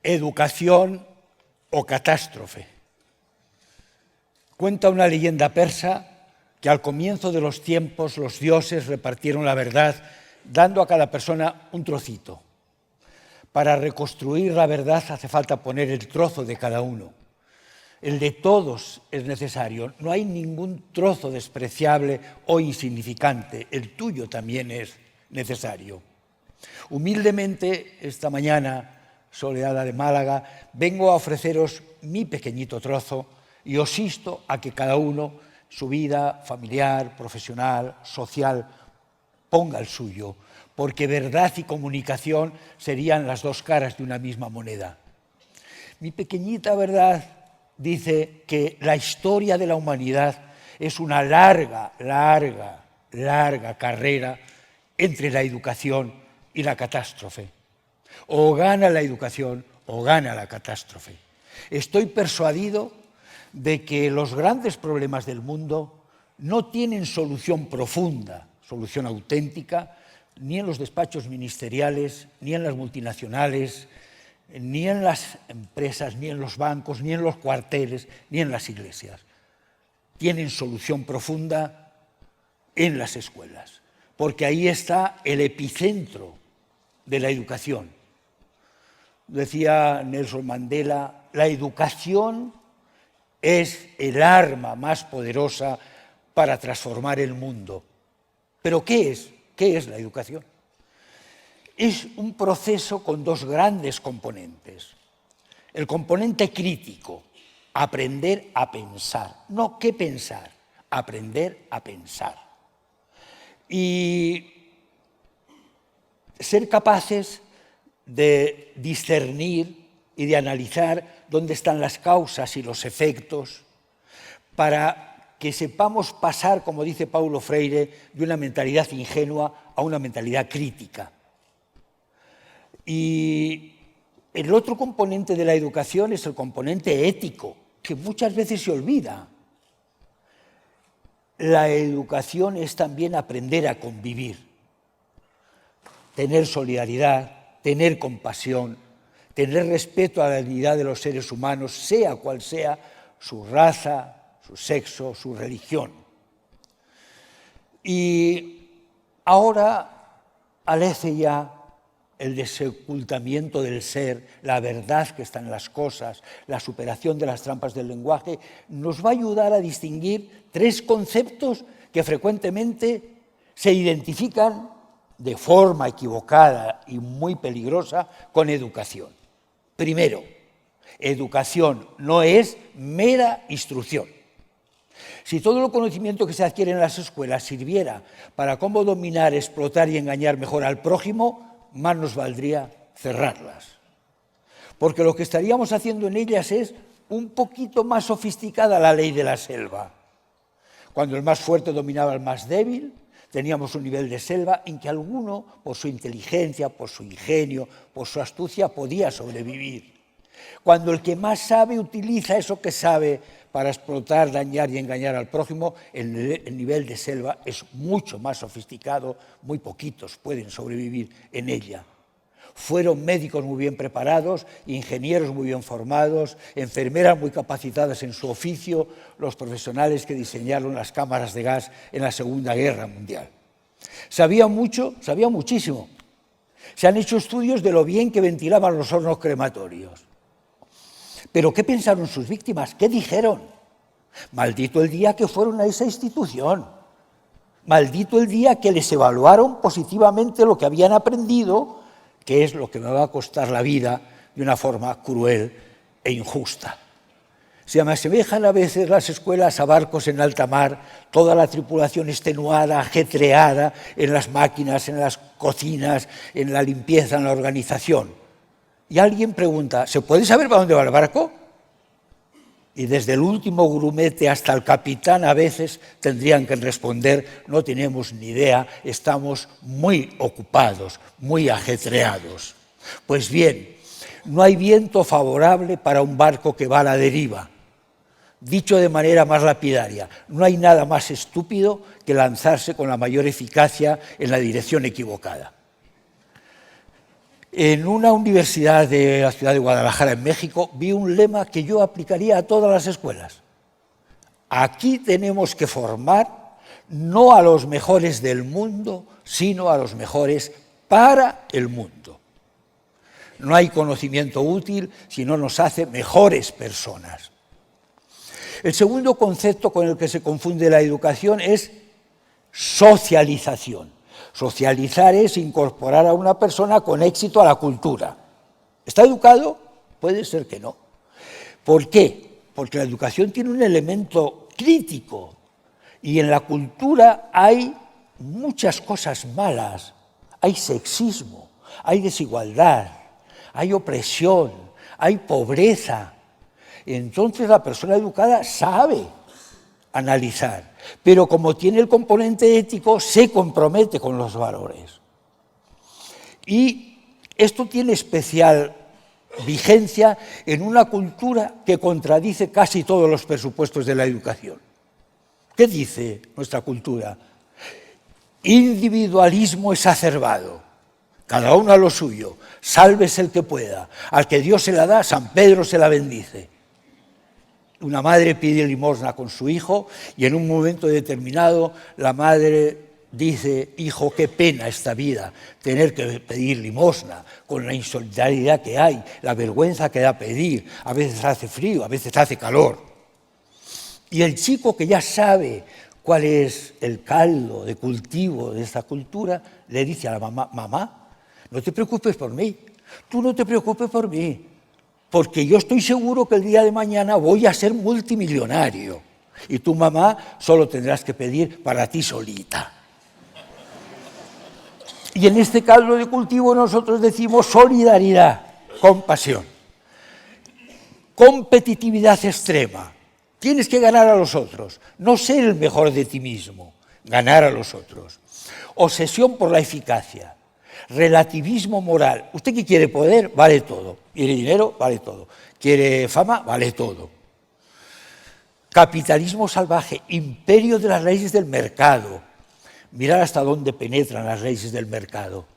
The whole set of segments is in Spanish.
educación o catástrofe. Cuenta una leyenda persa que al comienzo de los tiempos los dioses repartieron la verdad dando a cada persona un trocito. Para reconstruir la verdad hace falta poner el trozo de cada uno. El de todos es necesario. No hay ningún trozo despreciable o insignificante. El tuyo también es necesario. Humildemente, esta mañana, soleada de Málaga, vengo a ofreceros mi pequeñito trozo y os insto a que cada uno, su vida familiar, profesional, social, ponga el suyo, porque verdad y comunicación serían las dos caras de una misma moneda. Mi pequeñita verdad dice que la historia de la humanidad es una larga carrera entre la educación y la catástrofe. O gana la educación o gana la catástrofe. Estoy persuadido de que los grandes problemas del mundo no tienen solución profunda, solución auténtica, ni en los despachos ministeriales, ni en las multinacionales, ni en las empresas, ni en los bancos, ni en los cuarteles, ni en las iglesias. Tienen solución profunda en las escuelas, porque ahí está el epicentro de la educación. Decía Nelson Mandela, la educación es el arma más poderosa para transformar el mundo. ¿Pero qué es? ¿Qué es la educación? Es un proceso con dos grandes componentes. El componente crítico, aprender a pensar. No qué pensar, aprender a pensar. Y ser capaces de discernir y de analizar dónde están las causas y los efectos para que sepamos pasar, como dice Paulo Freire, de una mentalidad ingenua a una mentalidad crítica. Y el otro componente de la educación es el componente ético, que muchas veces se olvida. La educación es también aprender a convivir, tener solidaridad, tener compasión, tener respeto a la dignidad de los seres humanos, sea cual sea su raza, su sexo, su religión. Y ahora alece ya el desocultamiento del ser, la verdad que está en las cosas, la superación de las trampas del lenguaje, nos va a ayudar a distinguir tres conceptos que frecuentemente se identifican de forma equivocada y muy peligrosa con educación. Primero, educación no es mera instrucción. Si todo el conocimiento que se adquiere en las escuelas sirviera para cómo dominar, explotar y engañar mejor al prójimo, más nos valdría cerrarlas. Porque lo que estaríamos haciendo en ellas es un poquito más sofisticada la ley de la selva. Cuando el más fuerte dominaba al más débil, teníamos un nivel de selva en que alguno, por su inteligencia, por su ingenio, por su astucia, podía sobrevivir. Cuando el que más sabe utiliza eso que sabe para explotar, dañar y engañar al prójimo, el nivel de selva es mucho más sofisticado, muy poquitos pueden sobrevivir en ella. Fueron médicos muy bien preparados, ingenieros muy bien formados, enfermeras muy capacitadas en su oficio, los profesionales que diseñaron las cámaras de gas en la Segunda Guerra Mundial. Sabían mucho, sabían muchísimo. Se han hecho estudios de lo bien que ventilaban los hornos crematorios. ¿Pero qué pensaron sus víctimas? ¿Qué dijeron? Maldito el día que fueron a esa institución. Maldito el día que les evaluaron positivamente lo que habían aprendido, que es lo que me va a costar la vida de una forma cruel e injusta. Se me asemejan a veces las escuelas a barcos en alta mar, toda la tripulación extenuada, ajetreada en las máquinas, en las cocinas, en la limpieza, en la organización. Y alguien pregunta, ¿se puede saber para dónde va el barco? Y desde el último grumete hasta el capitán a veces tendrían que responder, no tenemos ni idea, estamos muy ocupados, muy ajetreados. Pues bien, no hay viento favorable para un barco que va a la deriva. Dicho de manera más lapidaria, no hay nada más estúpido que lanzarse con la mayor eficacia en la dirección equivocada. En una universidad de la ciudad de Guadalajara, en México, vi un lema que yo aplicaría a todas las escuelas. Aquí tenemos que formar no a los mejores del mundo, sino a los mejores para el mundo. No hay conocimiento útil si no nos hace mejores personas. El segundo concepto con el que se confunde la educación es socialización. Socializar es incorporar a una persona con éxito a la cultura. ¿Está educado? Puede ser que no. ¿Por qué? Porque la educación tiene un elemento crítico y en la cultura hay muchas cosas malas. Hay sexismo, hay desigualdad, hay opresión, hay pobreza. Entonces la persona educada sabe analizar, pero como tiene el componente ético, se compromete con los valores. Y esto tiene especial vigencia en una cultura que contradice casi todos los presupuestos de la educación. ¿Qué dice nuestra cultura? Individualismo exacerbado, cada uno a lo suyo, sálvese el que pueda, al que Dios se la da, San Pedro se la bendice. Una madre pide limosna con su hijo y en un momento determinado la madre dice: hijo, qué pena esta vida, tener que pedir limosna, con la insolidaridad que hay, la vergüenza que da pedir, a veces hace frío, a veces hace calor. Y el chico, que ya sabe cuál es el caldo de cultivo de esta cultura, le dice a la mamá: mamá, no te preocupes por mí, tú no te preocupes por mí, porque yo estoy seguro que el día de mañana voy a ser multimillonario y tu mamá solo tendrás que pedir para ti solita. Y en este caldo de cultivo nosotros decimos solidaridad, compasión, competitividad extrema. Tienes que ganar a los otros, no ser el mejor de ti mismo, ganar a los otros. Obsesión por la eficacia. Relativismo moral. ¿Usted qué quiere? Poder, vale todo. ¿Quiere dinero? Vale todo. ¿Quiere fama? Vale todo. Capitalismo salvaje, imperio de las leyes del mercado. Mirar hasta dónde penetran las leyes del mercado.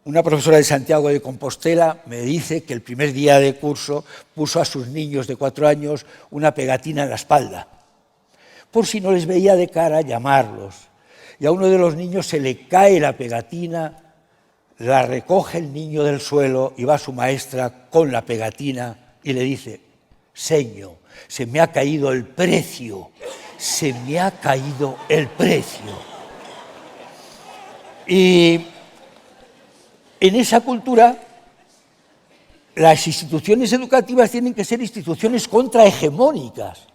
Una profesora de Santiago de Compostela me dice que el primer día de curso puso a sus niños de 4 años una pegatina en la espalda, por si no les veía de cara llamarlos. Y a uno de los niños se le cae la pegatina, la recoge el niño del suelo y va su maestra con la pegatina y le dice: señor, se me ha caído el precio, se me ha caído el precio. Y en esa cultura las instituciones educativas tienen que ser instituciones contrahegemónicas,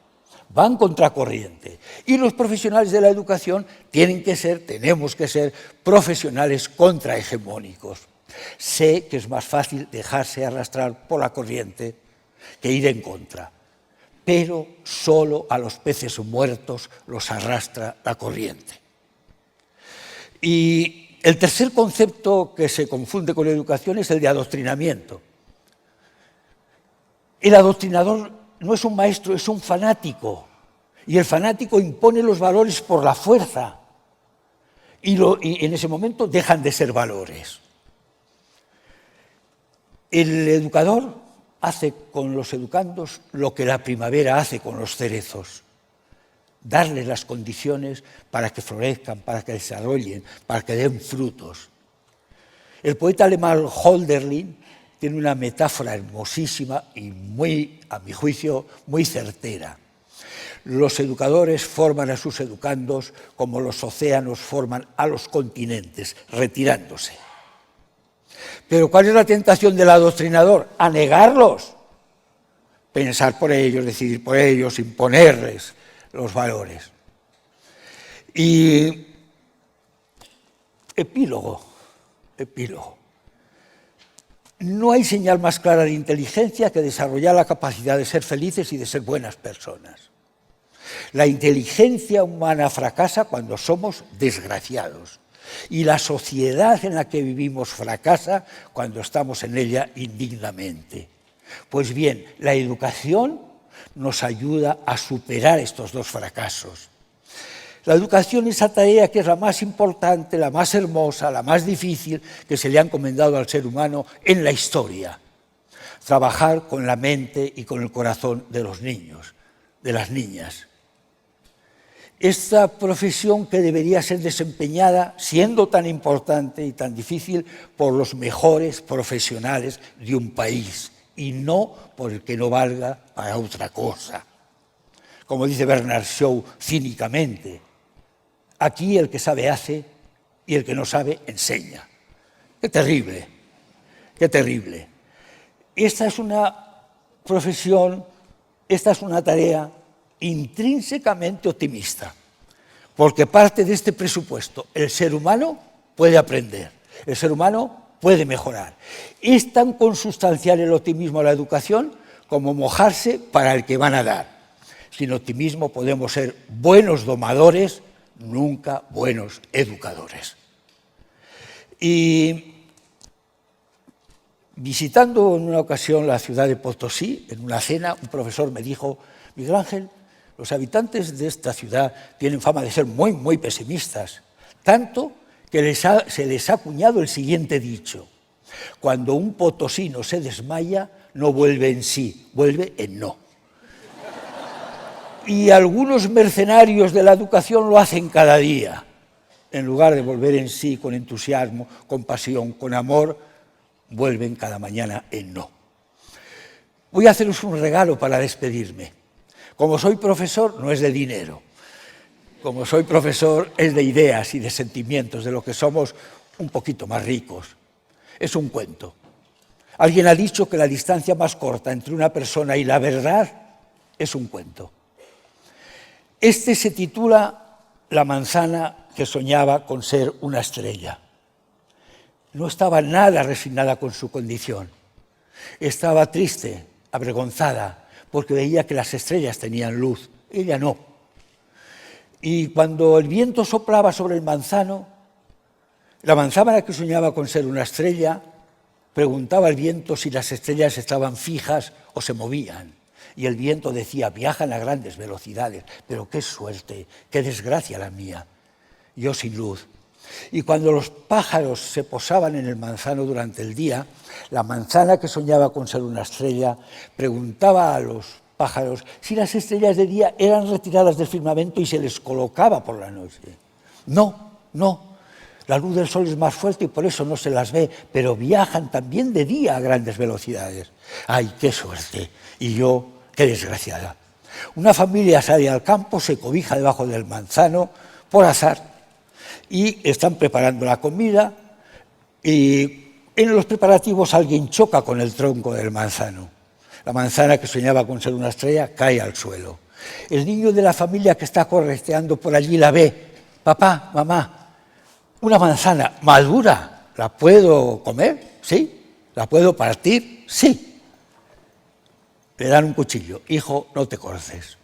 van contracorriente. Y los profesionales de la educación tenemos que ser profesionales contrahegemónicos. Sé que es más fácil dejarse arrastrar por la corriente que ir en contra, pero solo a los peces muertos los arrastra la corriente. Y el tercer concepto que se confunde con la educación es el de adoctrinamiento. El adoctrinador no es un maestro, es un fanático. Y el fanático impone los valores por la fuerza. Y en ese momento dejan de ser valores. El educador hace con los educandos lo que la primavera hace con los cerezos. Darles las condiciones para que florezcan, para que desarrollen, para que den frutos. El poeta alemán Hölderlin tiene una metáfora hermosísima y muy, a mi juicio, muy certera. Los educadores forman a sus educandos como los océanos forman a los continentes, retirándose. Pero ¿cuál es la tentación del adoctrinador? Anegarlos. Pensar por ellos, decidir por ellos, imponerles los valores. Y epílogo. No hay señal más clara de inteligencia que desarrollar la capacidad de ser felices y de ser buenas personas. La inteligencia humana fracasa cuando somos desgraciados. Y la sociedad en la que vivimos fracasa cuando estamos en ella indignamente. Pues bien, la educación nos ayuda a superar estos dos fracasos. La educación es esa tarea que es la más importante, la más hermosa, la más difícil que se le ha encomendado al ser humano en la historia. Trabajar con la mente y con el corazón de los niños, de las niñas. Esta profesión que debería ser desempeñada, siendo tan importante y tan difícil, por los mejores profesionales de un país, y no por el que no valga para otra cosa. Como dice Bernard Shaw cínicamente, aquí el que sabe hace y el que no sabe enseña. ¡Qué terrible! ¡Qué terrible! Esta es una profesión, esta es una tarea intrínsecamente optimista, porque parte de este presupuesto. El ser humano puede aprender, el ser humano puede mejorar. Es tan consustancial el optimismo a la educación como mojarse para el que van a dar. Sin optimismo podemos ser buenos domadores, nunca buenos educadores. Y visitando en una ocasión la ciudad de Potosí, en una cena, un profesor me dijo: Miguel Ángel, los habitantes de esta ciudad tienen fama de ser muy, muy pesimistas, tanto que se les ha acuñado el siguiente dicho: cuando un potosino se desmaya, no vuelve en sí, vuelve en no. Y algunos mercenarios de la educación lo hacen cada día. En lugar de volver en sí con entusiasmo, con pasión, con amor, vuelven cada mañana en no. Voy a haceros un regalo para despedirme. Como soy profesor, no es de dinero. Como soy profesor, es de ideas y de sentimientos, de lo que somos un poquito más ricos. Es un cuento. Alguien ha dicho que la distancia más corta entre una persona y la verdad es un cuento. Este se titula La manzana que soñaba con ser una estrella. No estaba nada resignada con su condición. Estaba triste, avergonzada, porque veía que las estrellas tenían luz, ella no. Y cuando el viento soplaba sobre el manzano, la manzana que soñaba con ser una estrella preguntaba al viento si las estrellas estaban fijas o se movían. Y el viento decía: viajan a grandes velocidades, pero qué suerte, qué desgracia la mía, yo sin luz. Y cuando los pájaros se posaban en el manzano durante el día, la manzana que soñaba con ser una estrella preguntaba a los pájaros si las estrellas de día eran retiradas del firmamento y se les colocaba por la noche. No, no. La luz del sol es más fuerte y por eso no se las ve, pero viajan también de día a grandes velocidades. ¡Ay, qué suerte! Y yo, qué desgraciada. Una familia sale al campo, se cobija debajo del manzano por azar y están preparando la comida y en los preparativos alguien choca con el tronco del manzano. La manzana que soñaba con ser una estrella cae al suelo. El niño de la familia que está correteando por allí la ve. Papá, mamá, una manzana madura, ¿la puedo comer? Sí. ¿La puedo partir? Sí. Le dan un cuchillo. Hijo, no te cortes.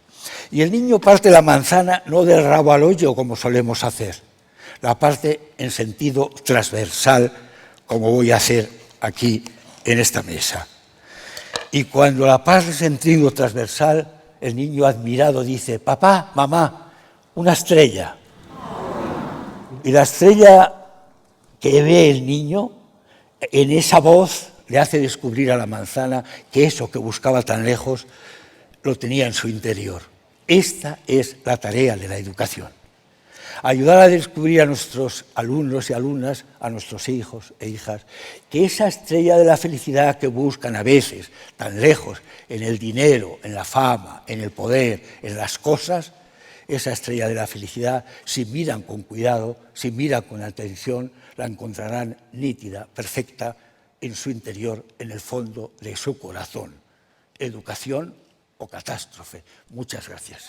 Y el niño parte la manzana no del rabo al hoyo como solemos hacer. La parte en sentido transversal, como voy a hacer aquí en esta mesa. Y cuando la parte en sentido transversal, el niño admirado dice: papá, mamá, una estrella. Y la estrella que ve el niño, en esa voz le hace descubrir a la manzana que eso que buscaba tan lejos lo tenía en su interior. Esta es la tarea de la educación. Ayudar a descubrir a nuestros alumnos y alumnas, a nuestros hijos e hijas, que esa estrella de la felicidad que buscan a veces tan lejos, en el dinero, en la fama, en el poder, en las cosas, esa estrella de la felicidad, si miran con cuidado, si miran con atención, la encontrarán nítida, perfecta, en su interior, en el fondo de su corazón. Educación o catástrofe. Muchas gracias.